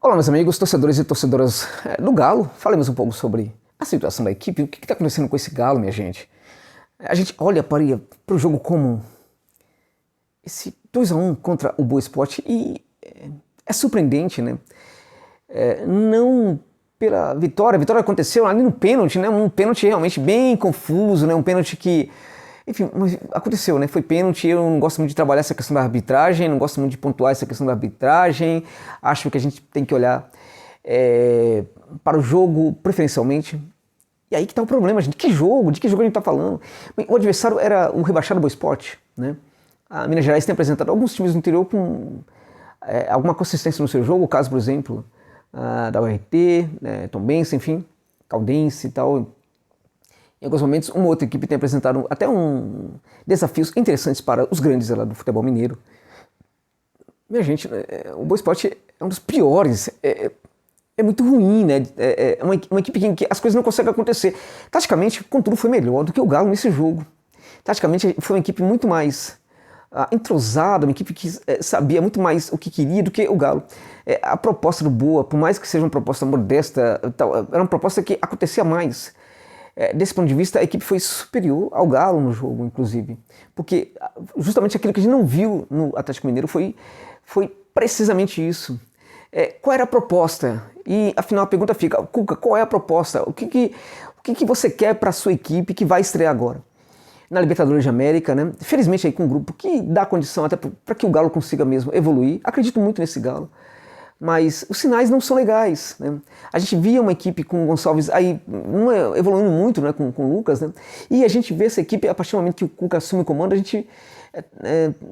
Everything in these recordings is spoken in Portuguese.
Olá, meus amigos, torcedores e torcedoras do Galo. Falemos um pouco sobre a situação da equipe. O que está acontecendo com esse Galo, minha gente? A gente olha para o jogo como esse 2-1 contra o Boa Esporte e é surpreendente, né? Não pela vitória. A vitória aconteceu ali no pênalti, né? Um pênalti realmente bem confuso, né? Um pênalti que... Enfim, aconteceu, né? Foi pênalti. Eu não gosto muito de trabalhar essa questão da arbitragem, não gosto muito de pontuar essa questão da arbitragem. Acho que a gente tem que olhar para o jogo preferencialmente. E aí que está o problema, gente. Que jogo? De que jogo a gente está falando? Bem, o adversário era o rebaixado Boa Esporte, né? A Minas Gerais tem apresentado alguns times do interior com alguma consistência no seu jogo. O caso, por exemplo, da URT, né, Tombense, enfim, Caldense e tal. Em alguns momentos, uma outra equipe tem apresentado até desafios interessantes para os grandes lá do futebol mineiro. Minha gente, o Boa Esporte é um dos piores. É muito ruim, né? É uma equipe em que as coisas não conseguem acontecer. Taticamente, contudo, foi melhor do que o Galo nesse jogo. Taticamente, foi uma equipe muito mais entrosada, uma equipe que sabia muito mais o que queria do que o Galo. A proposta do Boa, por mais que seja uma proposta modesta, era uma proposta que acontecia mais. Desse ponto de vista, a equipe foi superior ao Galo no jogo, inclusive. Porque justamente aquilo que a gente não viu no Atlético Mineiro foi precisamente isso. Qual era a proposta? E afinal a pergunta fica, Cuca, qual é a proposta? O que você quer para a sua equipe que vai estrear agora? Na Libertadores de América, né? Felizmente aí com um grupo que dá condição até para que o Galo consiga mesmo evoluir. Acredito muito nesse Galo. Mas os sinais não são legais, né? A gente via uma equipe com o Gonçalves aí evoluindo muito, né, com o Lucas, né? E a gente vê essa equipe, a partir do momento que o Cuca assume o comando, a gente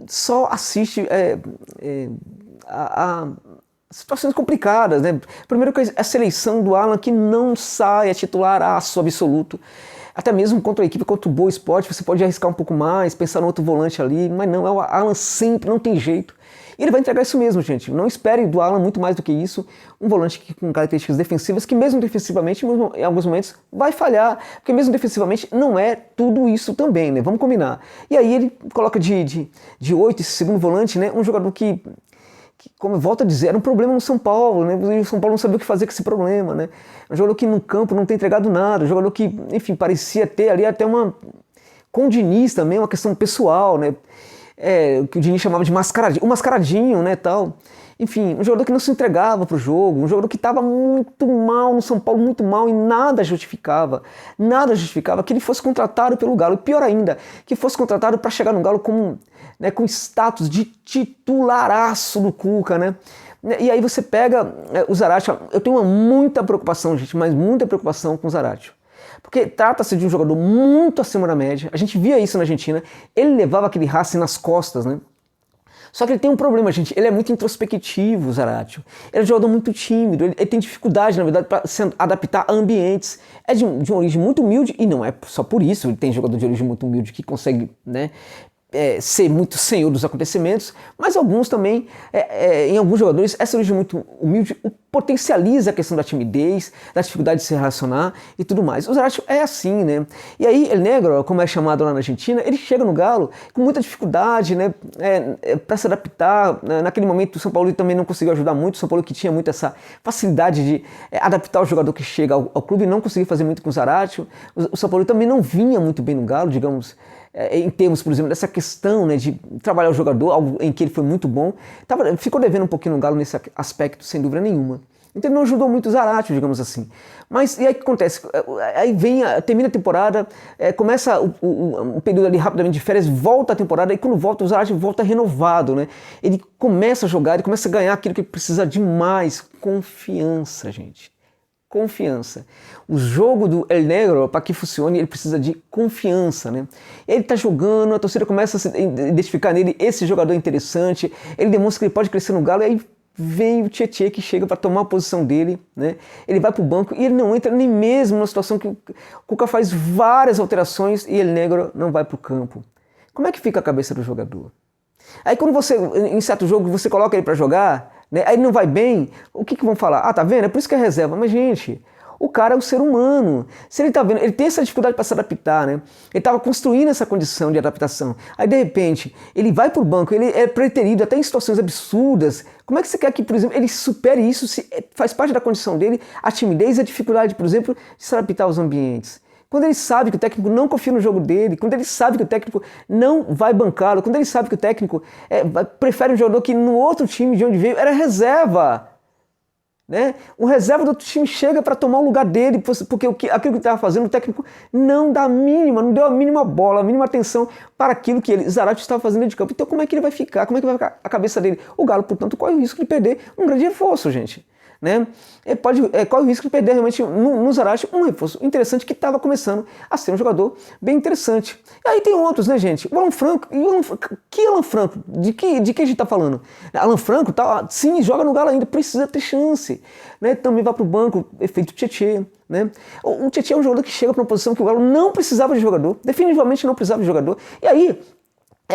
só assiste a situações complicadas, né? Primeiro que a seleção do Alan que não sai, é titular absoluto. Até mesmo contra a equipe, contra o Boa Esporte, você pode arriscar um pouco mais, pensar no outro volante ali, mas não, é o Alan sempre, não tem jeito. E ele vai entregar isso mesmo, gente. Não espere do Alan muito mais do que isso. Um volante com características defensivas, que mesmo defensivamente, em alguns momentos, vai falhar. Porque mesmo defensivamente, não é tudo isso também, né? Vamos combinar. E aí ele coloca de 8, esse segundo volante, né? Um jogador que, como eu volto a dizer, era um problema no São Paulo, né? O São Paulo não sabia o que fazer com esse problema, né? Um jogador que no campo não tem entregado nada. Um jogador que, enfim, parecia ter ali até com o Diniz também, uma questão pessoal, né? Que o Diniz chamava de mascaradinho, né, tal. Enfim, um jogador que não se entregava pro jogo, um jogador que estava muito mal no São Paulo, muito mal, e nada justificava que ele fosse contratado pelo Galo, e pior ainda, que fosse contratado para chegar no Galo com status de titularaço do Cuca, né. E aí você pega o Zaratio. Eu tenho muita preocupação, gente, mas muita preocupação com o Zaratio. Porque trata-se de um jogador muito acima da média. A gente via isso na Argentina. Ele levava aquele Racing nas costas, né? Só que ele tem um problema, gente. Ele é muito introspectivo, o Zaratio. Ele é um jogador muito tímido. Ele tem dificuldade, na verdade, para se adaptar a ambientes. É de uma origem muito humilde. E não é só por isso. Ele tem jogador de origem muito humilde que consegue, né, ser muito senhor dos acontecimentos, mas alguns também, em alguns jogadores, essa origem muito humilde potencializa a questão da timidez, da dificuldade de se relacionar e tudo mais. O Zaratio é assim, né? E aí, El Negro, como é chamado lá na Argentina, ele chega no Galo com muita dificuldade, né, para se adaptar. Naquele momento, o São Paulo também não conseguiu ajudar muito. O São Paulo que tinha muito essa facilidade de adaptar o jogador que chega ao clube, não conseguiu fazer muito com o Zaratio. O São Paulo também não vinha muito bem no Galo, digamos, em termos, por exemplo, dessa questão, né, de trabalhar o jogador, algo em que ele foi muito bom. Ficou devendo um pouquinho no Galo nesse aspecto, sem dúvida nenhuma. Então ele não ajudou muito o Zaratio, digamos assim. Mas e aí o que acontece? Aí termina a temporada, começa um período ali rapidamente de férias, volta a temporada, e quando volta, o Zaratio volta renovado, né? Ele começa a jogar, ele começa a ganhar aquilo que ele precisa de mais: confiança, gente. Confiança. O jogo do El Negro, para que funcione, ele precisa de confiança, né? Ele tá jogando, a torcida começa a se identificar nele, esse jogador é interessante, ele demonstra que ele pode crescer no Galo, e aí vem o Tietê que chega para tomar a posição dele, né? Ele vai pro banco e ele não entra nem mesmo numa situação que o Cuca faz várias alterações e El Negro não vai pro campo. Como é que fica a cabeça do jogador? Aí quando você, em certo jogo, você coloca ele para jogar, né, aí ele não vai bem, o que vão falar? Ah, tá vendo? É por isso que é reserva. Mas, gente, O cara é um ser humano. Se ele tá vendo, ele tem essa dificuldade para se adaptar, né? Ele estava construindo essa condição de adaptação. Aí, de repente, ele vai pro banco, ele é preterido até em situações absurdas. Como é que você quer que, por exemplo, ele supere isso? Se faz parte da condição dele a timidez e a dificuldade, por exemplo, de se adaptar aos ambientes. Quando ele sabe que o técnico não confia no jogo dele, quando ele sabe que o técnico não vai bancá-lo, quando ele sabe que o técnico prefere um jogador que no outro time de onde veio era reserva. Né? O reserva do outro time chega para tomar o lugar dele, porque aquilo que ele estava fazendo, o técnico não dá a mínima, não deu a mínima bola, a mínima atenção para aquilo que Zarate estava fazendo dentro de campo. Então como é que ele vai ficar? Como é que vai ficar a cabeça dele? O Galo, portanto, corre o risco de perder um grande reforço, gente. Né? Corre o risco de perder realmente no Zarate um reforço interessante que estava começando a ser um jogador bem interessante. E aí tem outros, né, gente? O Alan Franco, que Alan Franco? De que a gente está falando? Alan Franco, tá, sim, joga no Galo ainda, precisa ter chance. Né? Também vai para o banco, efeito Tietê. Né? O Tietê é um jogador que chega para uma posição que o Galo não precisava de jogador, definitivamente não precisava de jogador. E aí,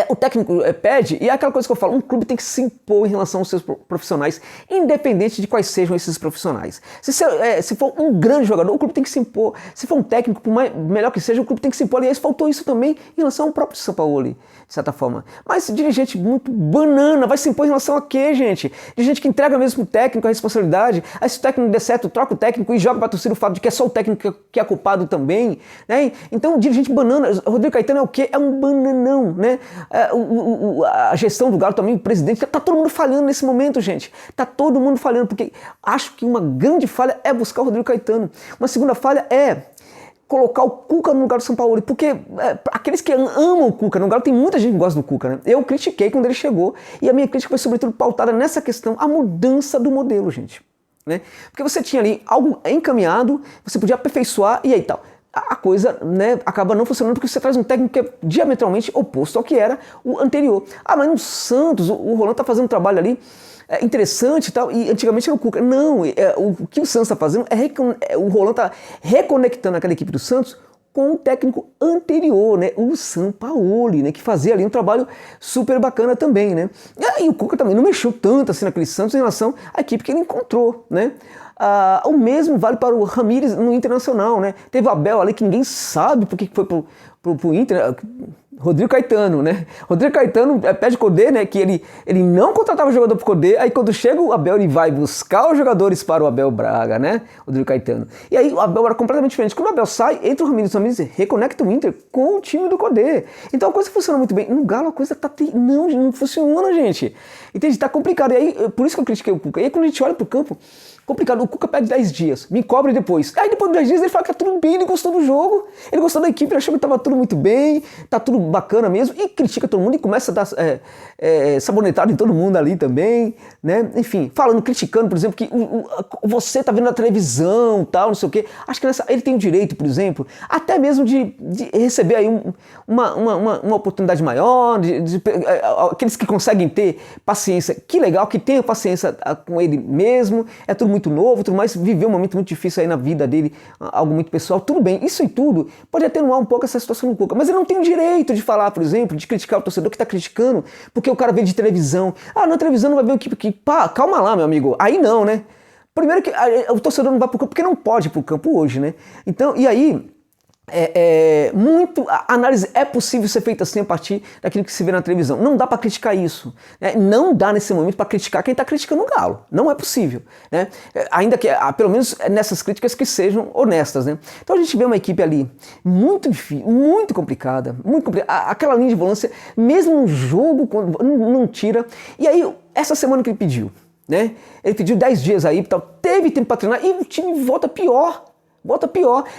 o técnico pede, e é aquela coisa que eu falo, um clube tem que se impor em relação aos seus profissionais, independente de quais sejam esses profissionais. Se for um grande jogador, o clube tem que se impor. Se for um técnico, por melhor que seja, o clube tem que se impor. Aliás, faltou isso também em relação ao próprio Sampaoli, de certa forma. Mas dirigente muito banana, vai se impor em relação a quê, gente? Dirigente que entrega mesmo pro técnico a responsabilidade, aí se o técnico der certo, troca o técnico e joga pra torcida o fato de que é só o técnico que é culpado também. Né? Então, dirigente banana, Rodrigo Caetano é o quê? É um bananão, né? A gestão do Galo também, o presidente, tá todo mundo falhando nesse momento, gente. Tá todo mundo falhando, porque acho que uma grande falha é buscar o Rodrigo Caetano. Uma segunda falha é colocar o Cuca no lugar do Sampaoli, porque aqueles que amam o Cuca no Galo, tem muita gente que gosta do Cuca, né? Eu critiquei quando ele chegou, e a minha crítica foi sobretudo pautada nessa questão, a mudança do modelo, gente. Né? Porque você tinha ali algo encaminhado, você podia aperfeiçoar e aí tal. A coisa, né, acaba não funcionando porque você traz um técnico que é diametralmente oposto ao que era o anterior. Ah, mas no Santos, o Rolando tá fazendo um trabalho ali interessante e tal, e antigamente era o Cuca. Não, o que o Santos está fazendo o Rolando tá reconectando aquela equipe do Santos com o técnico anterior, né, o Sampaoli, né, que fazia ali um trabalho super bacana também, né. E o Cuca também não mexeu tanto assim naquele Santos em relação à equipe que ele encontrou, né. O mesmo vale para o Ramírez no Internacional, né? Teve o Abel ali que ninguém sabe por que foi pro Inter. Rodrigo Caetano, né? Rodrigo Caetano pede Codê, né? Que ele não contratava jogador pro Codê, aí quando chega o Abel, ele vai buscar os jogadores para o Abel Braga, né? Rodrigo Caetano. E aí o Abel era completamente diferente. Quando o Abel sai, entra o Ramírez reconecta o Inter com o time do Codê. Então a coisa funciona muito bem. No Galo a coisa não funciona, gente. Entende? Tá complicado. E aí, por isso que eu critiquei o Cuca. E aí quando a gente olha pro campo, complicado, o Cuca pede 10 dias, me cobre depois. Aí depois de 10 dias ele fala que tá tudo bem, ele gostou do jogo, ele gostou da equipe, ele achou que tava tudo muito bem, tá tudo bacana mesmo, e critica todo mundo e começa a dar sabonetado em todo mundo ali também, né? Enfim, criticando, por exemplo, que você tá vendo na televisão, tal, não sei o quê. Acho que ele tem o direito, por exemplo, até mesmo de receber aí uma oportunidade maior, aqueles que conseguem ter paciência, que legal, que tenham paciência com ele mesmo, é tudo muito novo, tudo mais, viveu um momento muito difícil aí na vida dele, algo muito pessoal, tudo bem, isso e tudo pode atenuar um pouco essa situação do Cuca, mas ele não tem o direito de falar, por exemplo, de criticar o torcedor que está criticando, porque o cara veio de televisão, na televisão não vai ver o que pá, calma lá, meu amigo, aí não, né? Primeiro que o torcedor não vai pro campo porque não pode ir pro campo hoje, né? Então, e aí, a análise é possível ser feita assim a partir daquilo que se vê na televisão. Não dá para criticar isso, né? Não dá nesse momento para criticar quem está criticando o Galo. Não é possível, né? Ainda que, pelo menos nessas críticas que sejam honestas, né? Então a gente vê uma equipe ali muito difícil, muito complicada, aquela linha de volância, mesmo no jogo, não tira. E aí, essa semana que ele pediu, né? Ele pediu 10 dias aí, teve tempo para treinar e o time volta pior.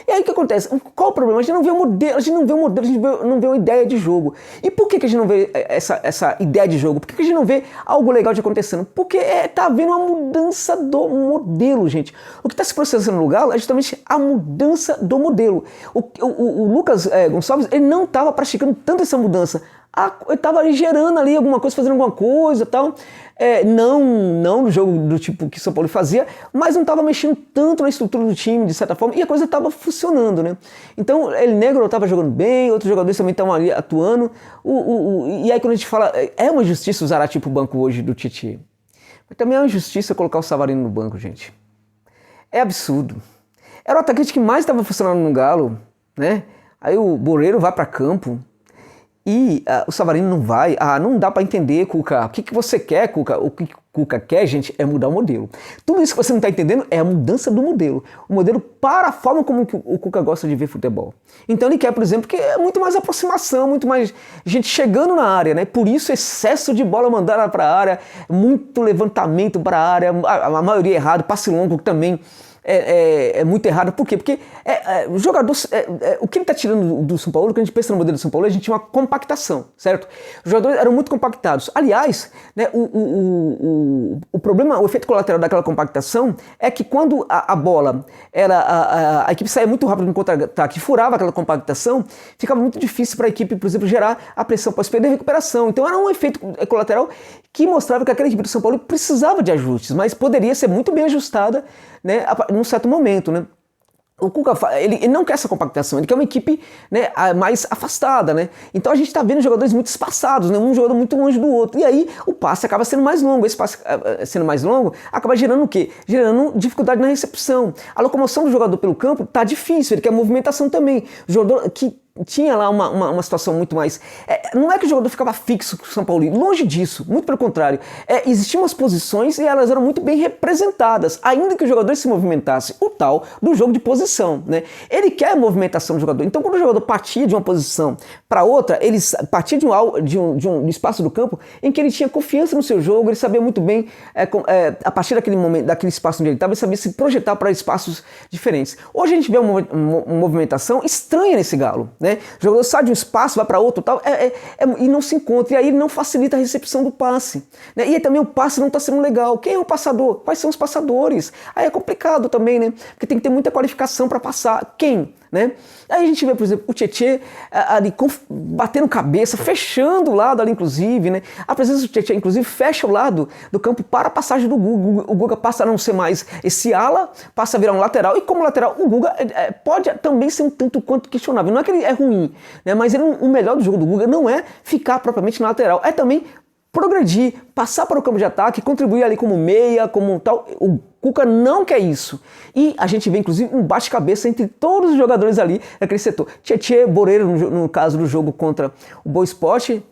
E aí o que acontece? Qual o problema? A gente não vê o modelo, a gente não vê uma ideia de jogo. E por que a gente não vê essa ideia de jogo? Por que a gente não vê algo legal de acontecendo? Porque tá havendo uma mudança do modelo, gente. O que está se processando no Galo é justamente a mudança do modelo. O Lucas Gonçalves, ele não estava praticando tanto essa mudança. Ele estava gerando ali alguma coisa, fazendo alguma coisa e tal. Não no jogo do tipo que o São Paulo fazia, mas não estava mexendo tanto na estrutura do time, de certa forma, e a coisa estava funcionando, né? Então, El Negro estava jogando bem, outros jogadores também estavam ali atuando. E aí quando a gente fala, é uma injustiça usar tipo o banco hoje do Tite. Mas também é uma injustiça colocar o Savarino no banco, gente. É absurdo. era o atacante que mais estava funcionando no Galo, né? Aí o Borreiro vai para campo e o Savarino não vai. Não dá para entender, Cuca. O que você quer, Cuca? O que o Cuca quer, gente, é mudar o modelo. Tudo isso que você não está entendendo é a mudança do modelo. O modelo para a forma como o Cuca gosta de ver futebol. Então ele quer, por exemplo, que é muito mais aproximação, muito mais gente chegando na área, né? Por isso excesso de bola mandada para a área, muito levantamento para a área, a maioria errado, passe longo também. É muito errado. Por quê? Porque o jogador, o que ele está tirando do São Paulo, quando a gente pensa no modelo do São Paulo, a gente tinha uma compactação, certo? Os jogadores eram muito compactados. Aliás, né, o problema, o efeito colateral daquela compactação é que quando a bola, a equipe saía muito rápido no contra-ataque, furava aquela compactação, ficava muito difícil para a equipe, por exemplo, gerar a pressão pós-perda e recuperação. Então era um efeito colateral que mostrava que aquela equipe do São Paulo precisava de ajustes, mas poderia ser muito bem ajustada, né, num certo momento, né? O Cuca, ele não quer essa compactação, ele quer uma equipe, né, mais afastada, né? Então a gente está vendo jogadores muito espaçados, né, um jogador muito longe do outro. E aí o passe acaba sendo mais longo. Esse passe sendo mais longo acaba gerando o quê? Gerando dificuldade na recepção. A locomoção do jogador pelo campo tá difícil, ele quer movimentação também. O jogador que tinha lá uma situação muito mais... não é que o jogador ficava fixo com o São Paulo, longe disso, muito pelo contrário. Existiam as posições e elas eram muito bem representadas, ainda que o jogador se movimentasse, o tal do jogo de posição, né? Ele quer a movimentação do jogador, então quando o jogador partia de uma posição para outra, ele partia de um espaço do campo em que ele tinha confiança no seu jogo, ele sabia muito bem, a partir daquele momento, daquele espaço onde ele estava, ele sabia se projetar para espaços diferentes. Hoje a gente vê uma movimentação estranha nesse Galo, né? O jogador sai de um espaço, vai para outro tal, e não se encontra, e aí ele não facilita a recepção do passe, né? E aí também o passe não está sendo legal. Quem é o passador? Quais são os passadores? Aí é complicado também, né? Porque tem que ter muita qualificação para passar. Quem? Né? Aí a gente vê, por exemplo, o Tietê ali batendo cabeça, fechando o lado ali, inclusive, né? A presença do Tietê, inclusive, fecha o lado do campo para a passagem do Guga. O Guga passa a não ser mais esse ala, passa a virar um lateral, e como lateral, o Guga pode também ser um tanto quanto questionável. Não é que ele é ruim, né? Mas o melhor do jogo do Guga não é ficar propriamente na lateral, é também progredir, passar para o campo de ataque, contribuir ali como meia, como tal. O Cuca não quer isso. E a gente vê, inclusive, um bate-cabeça entre todos os jogadores ali daquele setor. Tietê, Borreiro, no caso do jogo contra o Boa Esporte,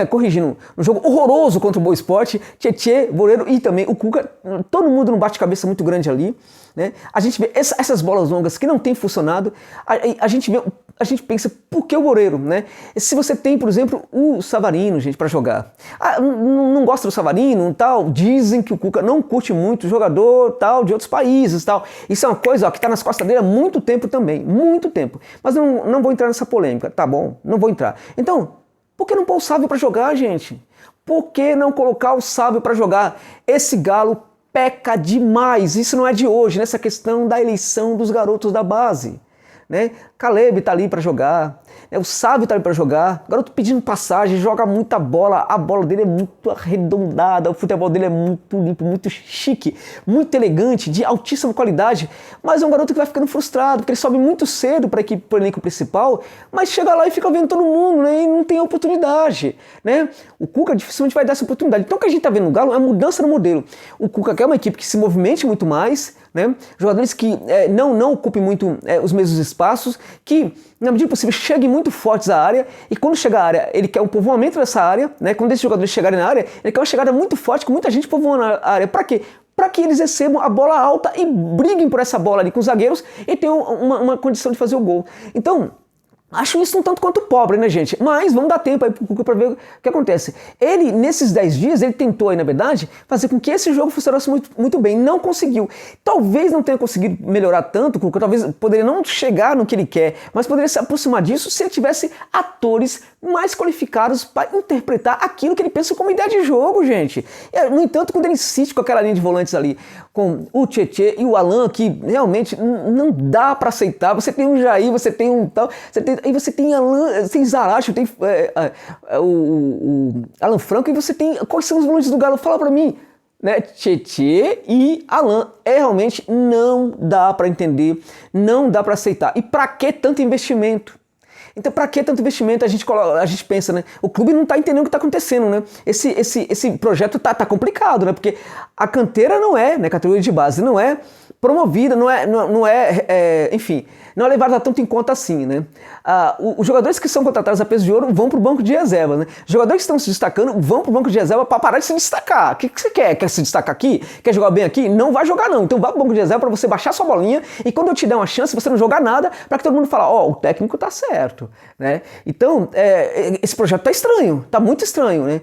corrigindo, um jogo horroroso contra o Boa Esporte, Tietê, Borreiro e também o Cuca, todo mundo num bate-cabeça muito grande ali, né? A gente vê essas bolas longas que não têm funcionado, a gente pensa, por que o Borreiro, né? Se você tem, por exemplo, o Savarino, gente, para jogar. Não gosta do Savarino, tal, dizem que o Cuca não curte muito jogador, tal, de outros países, tal. Isso é uma coisa, que está nas costas dele há muito tempo também, muito tempo. Mas não vou entrar nessa polêmica, tá bom? Não vou entrar. Então, por que não pôr o Sábio para jogar, gente? Por que não colocar o Sábio para jogar? Esse Galo peca demais, isso não é de hoje, nessa questão da eleição dos garotos da base, né? Caleb tá ali para jogar, né? O Sábio tá ali para jogar, o garoto pedindo passagem, joga muita bola, a bola dele é muito arredondada, o futebol dele é muito limpo, muito chique, muito elegante, de altíssima qualidade, mas é um garoto que vai ficando frustrado, porque ele sobe muito cedo para o elenco principal, mas chega lá e fica vendo todo mundo, né? E não tem oportunidade, né? O Cuca dificilmente vai dar essa oportunidade. Então o que a gente tá vendo no Galo é a mudança no modelo. O Cuca quer uma equipe que se movimente muito mais, né? Jogadores que não ocupem muito os mesmos espaços, que, na medida possível, cheguem muito fortes à área, e quando chegar à área, ele quer um povoamento dessa área, né? Quando esses jogadores chegarem na área, ele quer uma chegada muito forte, com muita gente povoando a área. Para quê? Para que eles recebam a bola alta e briguem por essa bola ali com os zagueiros e tenham uma condição de fazer o gol. Então, acho isso um tanto quanto pobre, né, gente? Mas vamos dar tempo aí pro Cuca para ver o que acontece. Ele, nesses 10 dias, ele tentou aí, na verdade, fazer com que esse jogo funcionasse muito, muito bem. Não conseguiu. Talvez não tenha conseguido melhorar tanto, o Cuca talvez poderia não chegar no que ele quer, mas poderia se aproximar disso se ele tivesse atores mais qualificados para interpretar aquilo que ele pensa como ideia de jogo, gente. No entanto, quando ele insiste com aquela linha de volantes ali, com o Tietê e o Alan, que realmente não dá para aceitar. Você tem um Jair, você tem um tal, aí você tem Alan, tem Zaracho, tem o Alan Franco, e você tem... Quais são os volantes do Galo? Fala para mim. Né? Tietê e Alan. Realmente não dá para entender, não dá para aceitar. E para que tanto investimento? Então, para que tanto investimento? A gente pensa, né? O clube não está entendendo o que está acontecendo, né? Esse projeto tá complicado, né? Porque a canteira não é, né? Categoria de base não é promovida, enfim, não é levada tanto em conta assim, né? Os jogadores que são contratados a peso de ouro vão para o banco de reserva, né? Os jogadores que estão se destacando vão para o banco de reserva para parar de se destacar. O que você quer? Quer se destacar aqui? Quer jogar bem aqui? Não vai jogar não. Então vá para o banco de reserva para você baixar sua bolinha e quando eu te der uma chance, você não jogar nada para que todo mundo fale, ó, o técnico tá certo, né? Então, esse projeto tá estranho, tá muito estranho, né?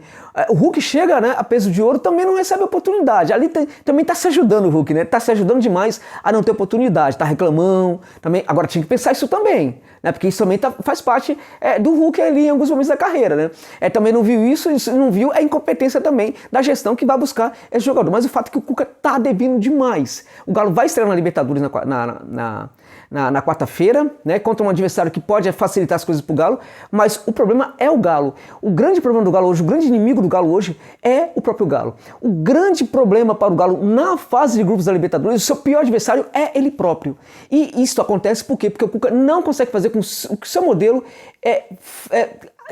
O Hulk chega, né, a peso de ouro, também não recebe oportunidade. Ali também tá se ajudando o Hulk, né? Tá se ajudando demais a não ter oportunidade, tá reclamando também. Agora tinha que pensar isso também, né? Porque isso também faz parte do Hulk ali em alguns momentos da carreira, né? Também não viu isso não viu a incompetência também da gestão que vai buscar esse jogador. Mas o fato é que o Cuca tá devendo demais. O Galo vai estrear na Libertadores na quarta-feira, né, contra um adversário que pode facilitar as coisas para o Galo, mas o problema é o Galo. O grande problema do Galo hoje, o grande inimigo do Galo hoje é o próprio Galo. O grande problema para o Galo na fase de grupos da Libertadores, o seu pior adversário é ele próprio. E isso acontece por quê? Porque o Cuca não consegue fazer com que o seu modelo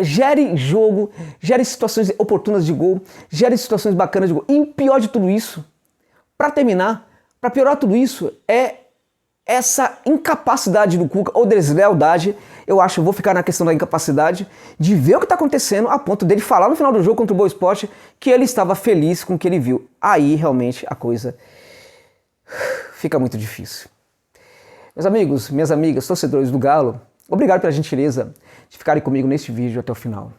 gere jogo, gere situações oportunas de gol, gere situações bacanas de gol. E o pior de tudo isso, para terminar, para piorar tudo isso, é essa incapacidade do Cuca, ou deslealdade, eu acho, eu vou ficar na questão da incapacidade, de ver o que está acontecendo, a ponto dele falar no final do jogo contra o Boa Esporte que ele estava feliz com o que ele viu. Aí, realmente, a coisa fica muito difícil. Meus amigos, minhas amigas, torcedores do Galo, obrigado pela gentileza de ficarem comigo neste vídeo até o final.